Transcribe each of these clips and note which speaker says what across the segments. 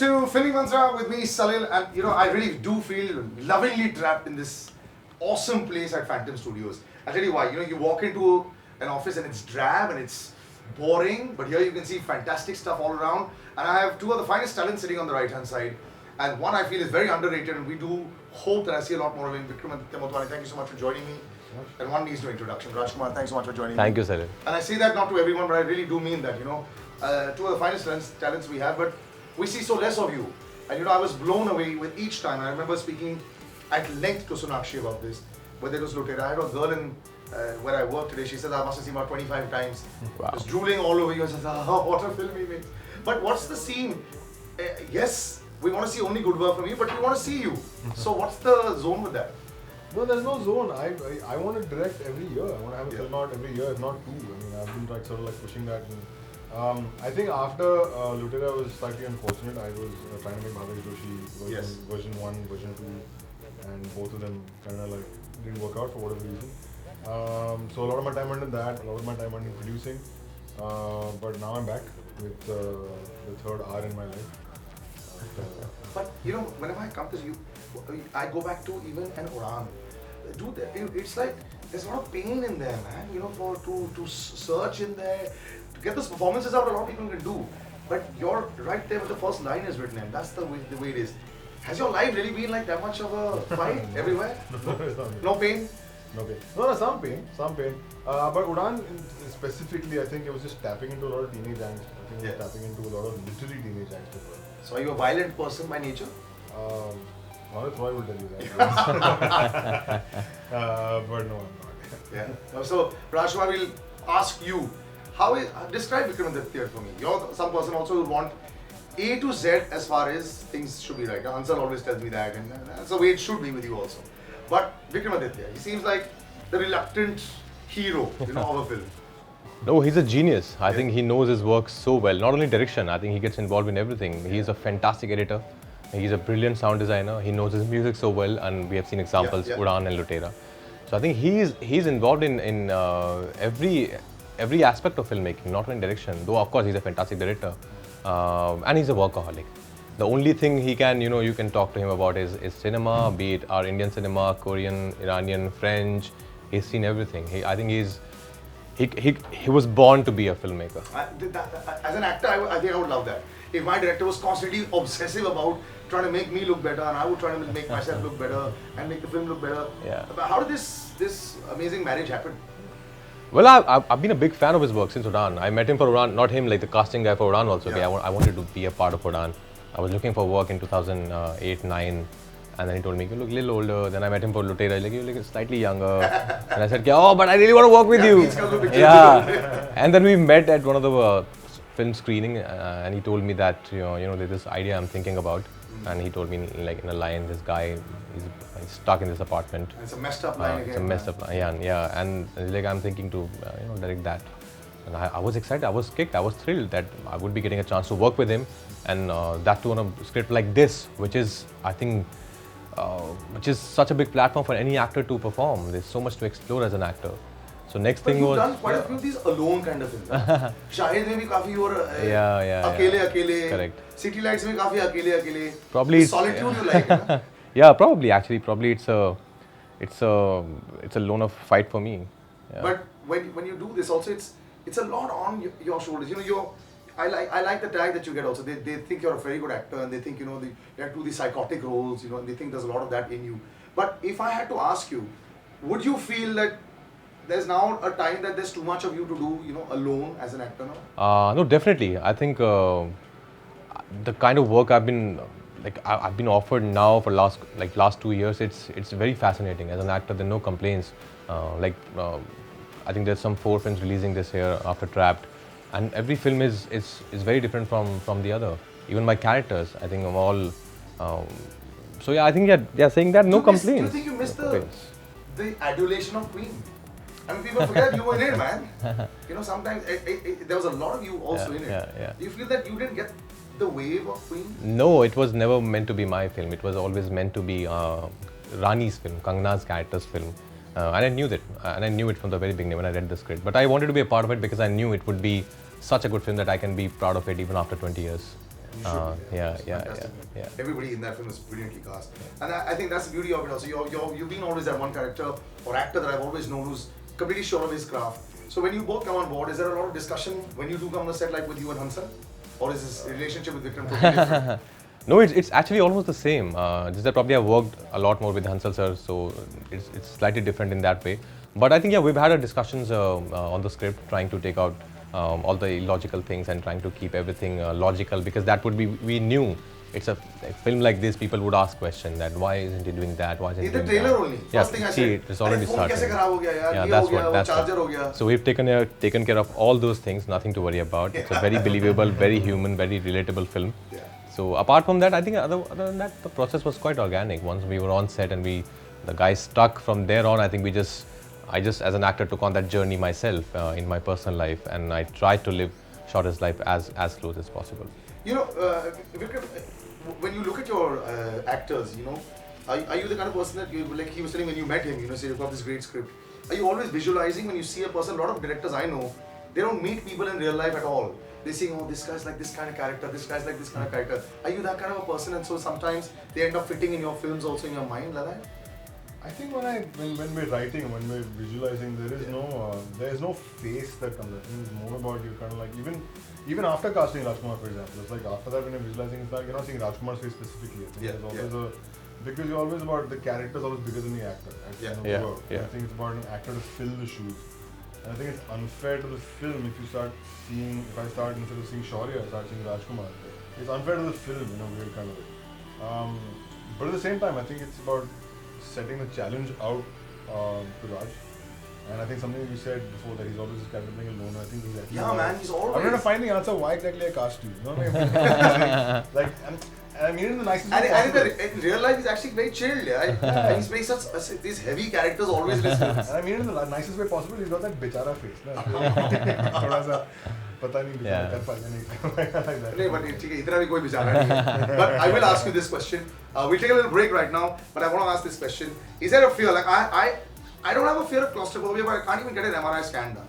Speaker 1: to Filming Mantra with me, Salil, and I really do feel lovingly trapped in this awesome place at Phantom Studios. I'll tell you why. You walk into an office and it's drab and it's boring, but here you can see fantastic stuff all around. And I have two of the finest talents sitting on the right hand side. And one I feel is very underrated, and we do hope that I see a lot more of him. Vikramaditya Motwani, thank you so much for joining me. And one needs no introduction. Rajkumar, thanks so much for joining me.
Speaker 2: Thank you, Salil.
Speaker 1: And I say that not to everyone, but I really do mean that, two of the finest talents we have, but we see so less of you. And I was blown away with each time. I remember speaking at length to Sonakshi about this, whether it was Lutera. I had a girl in where I work today, she said, I must have seen about 25 times.
Speaker 2: Wow.
Speaker 1: Just drooling all over you. I said, what a film he makes. But what's the scene? Yes, we want to see only good work from you, but we want to see you. So what's the zone with that?
Speaker 3: No, there's no zone. I want to direct every year. I want to have a film out every year, if not two. I mean, I've been sort of pushing that. And, I think after Lutera was slightly unfortunate. I was trying to make Bhavesh Joshi version 1, version 2, and both of them kind of didn't work out for whatever reason. So a lot of my time went in that, a lot of my time went in producing. But now I'm back with the third R in my life.
Speaker 1: But whenever I come to you, I go back to even an Udaan. Dude, it's like there's a lot of pain in there, man. To search in there, to get those performances out, a lot of people can do. But you're right there with the first line is written in. That's the way it is. Has your life really been like that much of a fight everywhere? No pain?
Speaker 3: No pain. No, some pain. But Udaan specifically, I think it was just tapping into a lot of teenage angst. I think it was tapping into a lot of literary teenage angst as well.
Speaker 1: So are you a violent person by nature?
Speaker 3: Honest Roy will tell you that. But no, I'm not.
Speaker 1: Yeah. So Rajkumar will ask you, describe Vikramaditya for me. You're some person also who want A to Z as far as things should be right. Answer always tells me that, and that's the way it should be with you also. But Vikramaditya, he seems like the reluctant hero, of a film.
Speaker 2: No, he's a genius. I think he knows his work so well. Not only direction, I think he gets involved in everything. He's a fantastic editor. He's a brilliant sound designer. He knows his music so well, and we have seen examples, Udaan and Lutera. So I think he's involved in every aspect of filmmaking, not only direction. Though of course he's a fantastic director, and he's a workaholic. The only thing he can, you can talk to him about is cinema, be it our Indian cinema, Korean, Iranian, French. He's seen everything. I think he was born to be a filmmaker.
Speaker 1: As an actor, I think I would love that. If my director was constantly obsessive about trying to make me look better, and I would try to make myself look better and make the film look better.
Speaker 2: Yeah.
Speaker 1: But how did this amazing marriage happen?
Speaker 2: Well, I've been a big fan of his work since Udaan. I met him for Udaan, not him, like the casting guy for Udaan also.
Speaker 1: Yeah.
Speaker 2: I wanted to be a part of Udaan. I was looking for work in 2008-9, and then he told me, you look a little older. Then I met him for Lutera, you look slightly younger. And I said, but I really want to work with you. Yeah. And then we met at one of the film screening, and he told me that, there's this idea I'm thinking about. And he told me, in a line, this guy, he's stuck in this apartment.
Speaker 1: And it's a messed up line again.
Speaker 2: It's a messed up line, yeah. And I'm thinking to, direct that. And I was excited, I was kicked, I was thrilled that I would be getting a chance to work with him. And that too on a script like this, which is, I think, which is such a big platform for any actor to perform. There's so much to explore as an actor. So next thing was...
Speaker 1: But you've done quite a few of these alone kind of films. Shahid mein bhi kafi you were akele.
Speaker 2: Correct.
Speaker 1: City Lights mein kafi akele.
Speaker 2: Probably
Speaker 1: solitude you like, huh?
Speaker 2: Yeah, probably actually. Probably it's a lone of fight for me. Yeah.
Speaker 1: But when you do this also, it's a lot on your shoulders. I like the tag that you get also. They think you're a very good actor, and they think you have to do these psychotic roles, and they think there's a lot of that in you. But if I had to ask you, would you feel that there's now a time that there's too much of you to do, alone as an actor now?
Speaker 2: No, definitely. I think the kind of work I've been offered now for last 2 years, it's very fascinating. As an actor, there are no complaints. I think there's some 4 films releasing this year after Trapped, and every film is very different from the other. Even my characters, I think, I'm all. So yeah, I think they're saying that no complaints.
Speaker 1: Do you think you missed the adulation of Queen? I mean, people forget you were in it, man. Sometimes there was a lot of you also in it.
Speaker 2: Yeah.
Speaker 1: Do you feel that you didn't get the wave of Queen?
Speaker 2: No, it was never meant to be my film. It was always meant to be Rani's film, Kangana's character's film. And I knew that. And I knew it from the very beginning when I read the script. But I wanted to be a part of it because I knew it would be such a good film that I can be proud of it even after 20 years.
Speaker 1: You should be.
Speaker 2: Yeah,
Speaker 1: It's
Speaker 2: yeah,
Speaker 1: fantastic.
Speaker 2: yeah.
Speaker 1: Everybody in that film is brilliantly cast, and I think that's the beauty of it. Also, you've been always that one character or actor that I've always known who's completely sure of his craft. So when you both come on board, is there a lot of discussion when you do come on the set, like with you and Hansal, or is this relationship with Vikram totally different?
Speaker 2: No, it's actually almost the same. Just that probably I've worked a lot more with Hansal sir, so it's slightly different in that way. But I think, yeah, we've had our discussions on the script, trying to take out all the illogical things and trying to keep everything logical, because that would be, we knew it's a film like this, people would ask questions that why isn't he doing that, why isn't he
Speaker 1: In the
Speaker 2: doing
Speaker 1: trailer
Speaker 2: that?
Speaker 1: only.
Speaker 2: Yeah,
Speaker 1: First thing I
Speaker 2: see,
Speaker 1: said,
Speaker 2: it's already
Speaker 1: "Arey, phone
Speaker 2: started.
Speaker 1: कैसे खराब हो गया यार?
Speaker 2: Yeah,
Speaker 1: ये
Speaker 2: that's
Speaker 1: हो गया,
Speaker 2: what,
Speaker 1: वो
Speaker 2: that's
Speaker 1: charger
Speaker 2: what.
Speaker 1: हो गया."
Speaker 2: So we've taken care of all those things, nothing to worry about. It's a very believable, very human, very relatable film.
Speaker 1: Yeah.
Speaker 2: So apart from that, I think other than that, the process was quite organic. Once we were on set and the guys stuck, from there on, I think I just as an actor took on that journey myself in my personal life, and I tried to live Shortest life as close as possible.
Speaker 1: You know, Vikram, when you look at your actors, you know, are you the kind of person that you, like he was telling when you met him, you know, say you've got this great script. Are you always visualizing when you see a person? A lot of directors I know, they don't meet people in real life at all. They say, oh, this guy's like this kind of character, this guy's like this kind of character. Are you that kind of a person? And so sometimes they end up fitting in your films also in your mind, like that?
Speaker 3: I think when we're writing, when we're visualizing, there is no face that comes. I think it's more about you kind of like even after casting Rajkumar, for example, it's like after that when you're visualizing, it's like you're not seeing Rajkumar's face specifically. I think there's always because you're always about the character's always bigger than the actor. At the end of the work. I think it's about an actor to fill the shoes. And I think it's unfair to the film if I start instead of seeing Shaurya, I start seeing Rajkumar. It's unfair to the film in a weird kind of way. But at the same time, I think it's about setting the challenge out to Raj. And I think something you said before, that he's always capturing alone. I think he's actually.
Speaker 1: Yeah, man, he's always.
Speaker 3: I'm trying to find the answer why exactly I cast you. You know what I mean? And I mean it in the nicest way possible.
Speaker 1: And in real life, he's actually very chilled. Yeah? He's playing these heavy characters always in his films.
Speaker 3: And I mean it in the nicest way possible. He's got that bichara face. थोड़ा सा पता नहीं बिचारा कर पाएगा नहीं.
Speaker 1: नहीं, but ठीक है, इतना भी कोई बेचारा नहीं है. But I will ask you this question. We'll take a little break right now, but I want to ask this question. Is there a fear? Like I don't have a fear of claustrophobia, but I can't even get an MRI scan done.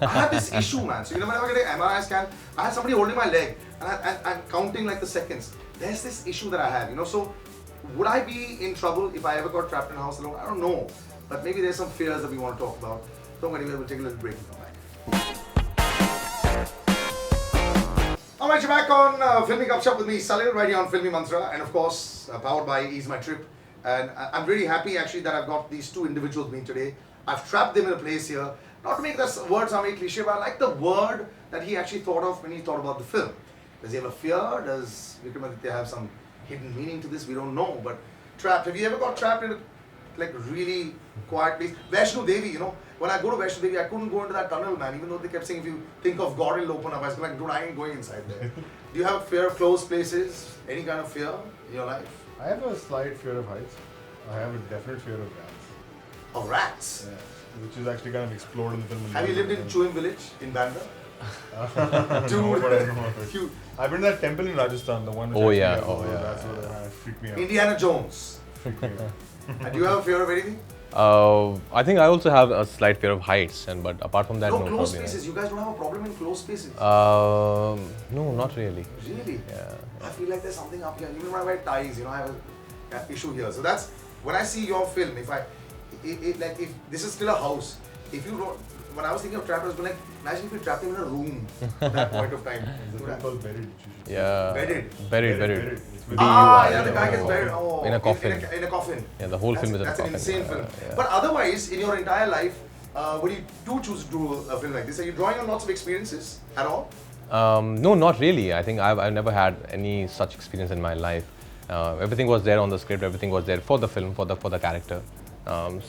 Speaker 1: I have this issue, man. So whenever I get an MRI scan, I have somebody holding my leg and counting like the seconds. There's this issue that I have, you know. So would I be in trouble if I ever got trapped in a house alone? I don't know, but maybe there's some fears that we want to talk about. Don't worry, we'll take a little break and come back. Alright, you're back on Filming Upshot with me, Salil, right here on Filmy Mantra, and of course, powered by Ease My Trip. And I'm really happy actually that I've got these two individuals with me today. I've trapped them in a place here. Not to make this word sound very cliche, but I like the word that he actually thought of when he thought about the film. Does he have a fear? Does Vikramaditya have some hidden meaning to this? We don't know, but trapped. Have you ever got trapped in a like really quiet place? Vaishno Devi, you know, when I go to Vaishno Devi, I couldn't go into that tunnel, man, even though they kept saying if you think of God, it'll open up. I was like, dude, I ain't going inside there. Do you have a fear of closed places? Any kind of fear in your life?
Speaker 3: I have a slight fear of heights. I have a definite fear of rats.
Speaker 1: Of rats?
Speaker 3: Yeah, which is actually kind of explored in the film.
Speaker 1: Have you lived in Chuim village in Bandra?
Speaker 3: No, but I know of it.
Speaker 1: Cute.
Speaker 3: I've been to that temple in Rajasthan, the one which
Speaker 2: Oh,
Speaker 3: actually
Speaker 2: yeah.
Speaker 3: has
Speaker 2: Oh,
Speaker 3: all those
Speaker 2: yeah.
Speaker 3: rats, so that freaked me out.
Speaker 1: Indiana Jones.
Speaker 3: Freaked me out.
Speaker 1: And do you have a fear of anything?
Speaker 2: I think I also have a slight fear of heights, but apart from that,
Speaker 1: No,
Speaker 2: no,
Speaker 1: closed
Speaker 2: probably
Speaker 1: spaces. You guys don't have a problem in closed spaces.
Speaker 2: not. No, not really.
Speaker 1: Really?
Speaker 2: Yeah.
Speaker 1: I feel like there's something up here. Even when I wear ties, you know, I have an issue here. So that's when I see your film. If this is still a house, if you don't, when I was thinking of trap, I was going like, imagine if you trapped him in a room at that point of time.
Speaker 3: There's a thing called buried, which you should
Speaker 2: Yeah.
Speaker 1: Bedded?
Speaker 2: Buried.
Speaker 3: It's with
Speaker 1: Yeah, the guy gets buried. Oh,
Speaker 2: In a coffin.
Speaker 1: In a coffin.
Speaker 2: Yeah, the whole film is in a
Speaker 1: That's
Speaker 2: coffin.
Speaker 1: an insane
Speaker 2: Yeah,
Speaker 1: film.
Speaker 2: yeah.
Speaker 1: But otherwise, in your entire life, when you do choose to do a film like this, are you drawing on lots of experiences at all?
Speaker 2: No, not really. I think I've never had any such experience in my life. Everything was there on the script. Everything was there for the film, for the character.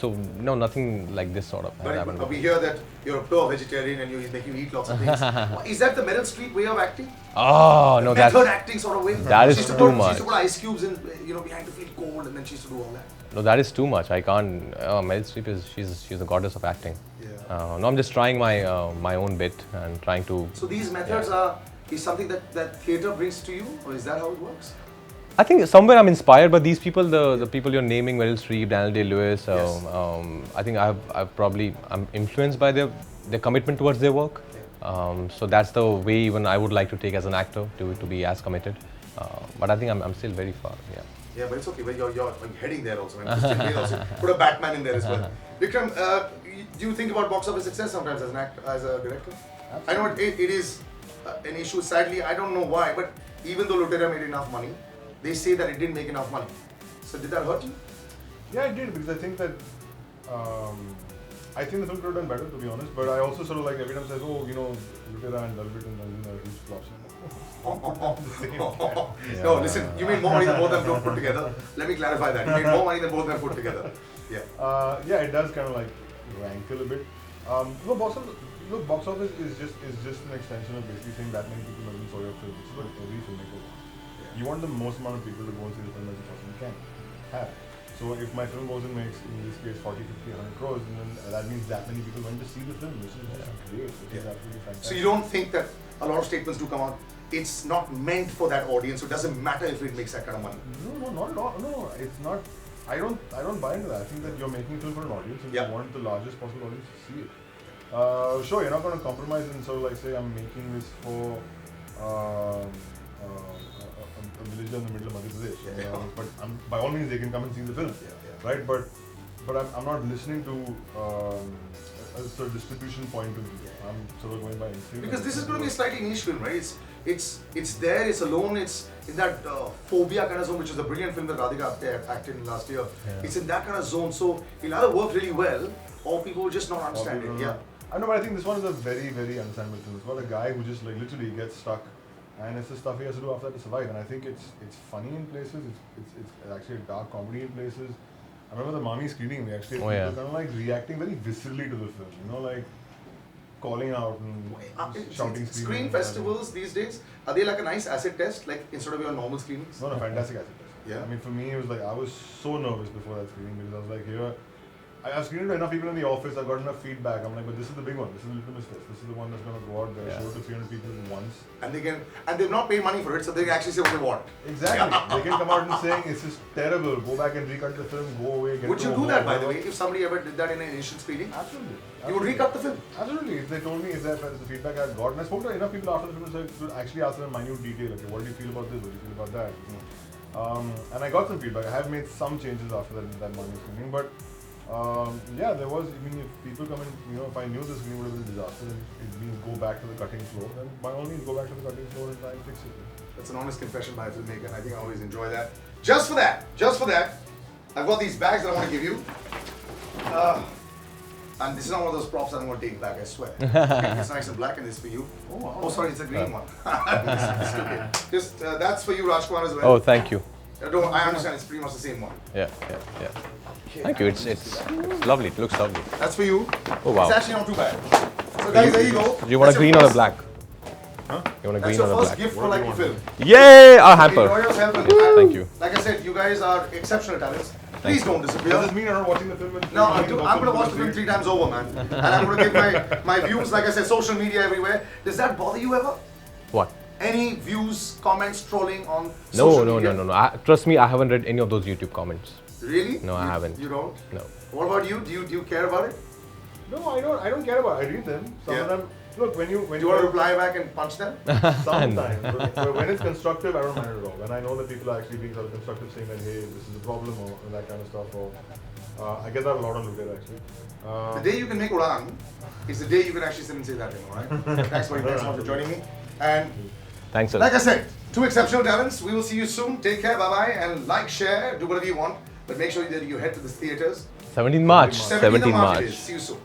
Speaker 2: So no, nothing like this sort of has happened.
Speaker 1: But we hear that you're a pure vegetarian and he's making you eat lots of things. Is that the Meryl Streep way of acting?
Speaker 2: Oh no,
Speaker 1: Method
Speaker 2: that's
Speaker 1: acting sort of way?
Speaker 2: that is
Speaker 1: She used to
Speaker 2: too
Speaker 1: She
Speaker 2: much.
Speaker 1: used to put ice cubes in, behind to feel cold, and then she used to do all that.
Speaker 2: no, that is too much. I can't. Meryl Streep she's the goddess of acting.
Speaker 1: Yeah.
Speaker 2: No, I'm just trying my own bit and trying to.
Speaker 1: So these methods is something that theatre brings to you, or is that how it works?
Speaker 2: I think somewhere I'm inspired by these people, the people you're naming, Meryl Streep, Daniel Day-Lewis.
Speaker 1: Yes.
Speaker 2: I think I'm influenced by their commitment towards their work. So that's the way even I would like to take as an actor to be as committed. But I think I'm still very far. Yeah.
Speaker 1: Yeah, but it's okay. But you're heading there also. Man. Just tell me also. Put a Batman in there as well. Vikram, do you think about box office success sometimes as an actor, as a director? I know it is an issue. Sadly, I don't know why, but even though Lutera made enough money, they say that it didn't make enough money. So did that hurt you?
Speaker 3: Yeah, I did because I think that I think the film could have done better, to be honest. But I also sort of like every time says, oh, you know, Lutera and Dalvit and Arjun are huge flops.
Speaker 1: No, listen, you made more money than both of them put together. Let me clarify that. You made more money than both of them put together. Yeah.
Speaker 3: Yeah, it does kind of like rankle a bit. Box office is just an extension of basically saying that many people have saw your film. This is what every filmmaker wants. You want the most amount of people to go and see the film as you possibly can have. So if my film goes and makes, in this case, 40, 50, 100 crores, then that means that many people went to see the film, which is just great. Which is absolutely fantastic.
Speaker 1: So you don't think that a lot of statements do come out, it's not meant for that audience, so it doesn't matter if it makes that kind of money?
Speaker 3: No, not at all. No, it's not. I don't buy into that. I think that you're making a film for an audience and you want the largest possible audience to see it. Sure, you're not going to compromise and sort of like say I'm making this for a village in the middle of Madhya Pradesh. But by all means they can come and see the film, right? But I'm not listening to a sort of distribution point of view. I'm sort of going by instinct.
Speaker 1: Because this is going to be a slightly niche film, right? It's there, it's alone, it's in that phobia kind of zone, which is a brilliant film that Radhika Apte acted in last year. Yeah. It's in that kind of zone, so it'll either work really well or people will just not understand it. Yeah.
Speaker 3: I know, but I think this one is a very, very understandable film. It's about a guy who just like literally gets stuck, and it's the stuff he has to do after that to survive. And I think it's funny in places. It's actually a dark comedy in places. I remember the Mami screening. We actually had people kind of like reacting very viscerally to the film. You know, like calling out and shouting.
Speaker 1: Screen festivals these days, are they like a nice acid test, like instead of your normal screenings?
Speaker 3: No, fantastic acid test.
Speaker 1: Yeah.
Speaker 3: I mean, for me, it was like I was so nervous before that screening because I was like, here. I've screened to enough people in the office, I've got enough feedback. I'm like, but this is the big one. This is the litmus test. This is the one that's going to go out there, show it to 300 people once.
Speaker 1: And they've not paid money for it, so they can actually say what they want.
Speaker 3: Exactly. They can come out and saying, it's just terrible. Go back and recut the film, go away.
Speaker 1: Would you do that, by the way, if somebody ever did that in an initial screening?
Speaker 3: Absolutely.
Speaker 1: You would recut the film?
Speaker 3: Absolutely. If they told me, if that's the feedback I got, and I spoke to enough people after the film, so I actually asked them in minute detail, okay, what do you feel about this? What do you feel about that? And I got some feedback. I have made some changes after that money screening, but yeah, there was. I mean, if people come and if I knew this screening would have been a disaster, and it means go back to the cutting floor, then by all means go back to the cutting floor and try and fix it.
Speaker 1: That's an honest confession by a filmmaker, and I think I always enjoy that. Just for that, I've got these bags that I want to give you. And this is not one of those props that I'm going to take back, I swear. It's nice and black, and this is for you. Oh, sorry, it's a green one. It's okay. Just that's for you, Rajkumar, as well.
Speaker 2: Oh, thank you.
Speaker 1: I understand. It's pretty much the same one.
Speaker 2: Yeah. Thank you. It's lovely. It looks lovely.
Speaker 1: That's for you.
Speaker 2: Oh wow.
Speaker 1: It's actually not too bad. So guys, there you go.
Speaker 2: Do you want a green or a black?
Speaker 3: Huh?
Speaker 2: You want a
Speaker 1: That's
Speaker 2: green or
Speaker 1: your
Speaker 2: a
Speaker 1: first
Speaker 2: black?
Speaker 1: gift for like film.
Speaker 2: Yay! Our hamper.
Speaker 1: Enjoy yourself.
Speaker 2: Thank you.
Speaker 1: Like I said, you guys are exceptional talents. Please don't disappear.
Speaker 3: Does this mean you're not watching the film?
Speaker 1: No, I'm going to watch the film 3 times over, man. And I'm going to give my views, like I said, social media everywhere. Does that bother you ever?
Speaker 2: What?
Speaker 1: Any views, comments, trolling on social media?
Speaker 2: No. Trust me, I haven't read any of those YouTube comments.
Speaker 1: Really?
Speaker 2: No, I haven't.
Speaker 1: You don't?
Speaker 2: No.
Speaker 1: What about you? Do you care about it?
Speaker 3: No, I don't care about it. I read them. Some of them. Look, when you
Speaker 1: Do you want to reply back and punch them?
Speaker 3: Sometimes. But when it's constructive, I don't mind it at all. When I know that people are actually being sort of constructive, saying that, hey, this is a problem, or that kind of stuff, or I get that a lot on Lutera actually.
Speaker 1: The day you can make Udan is the day you can actually sit and say that thing, alright? Thanks so much for joining me. And
Speaker 2: Thanks a lot.
Speaker 1: like I said, 2 exceptional talents. We will see you soon. Take care, bye-bye, and like, share, do whatever you want. But make sure that you head to the theaters.
Speaker 2: 17th March.
Speaker 1: 17th of March.
Speaker 2: 17th
Speaker 1: It is.
Speaker 2: March.
Speaker 1: See you soon.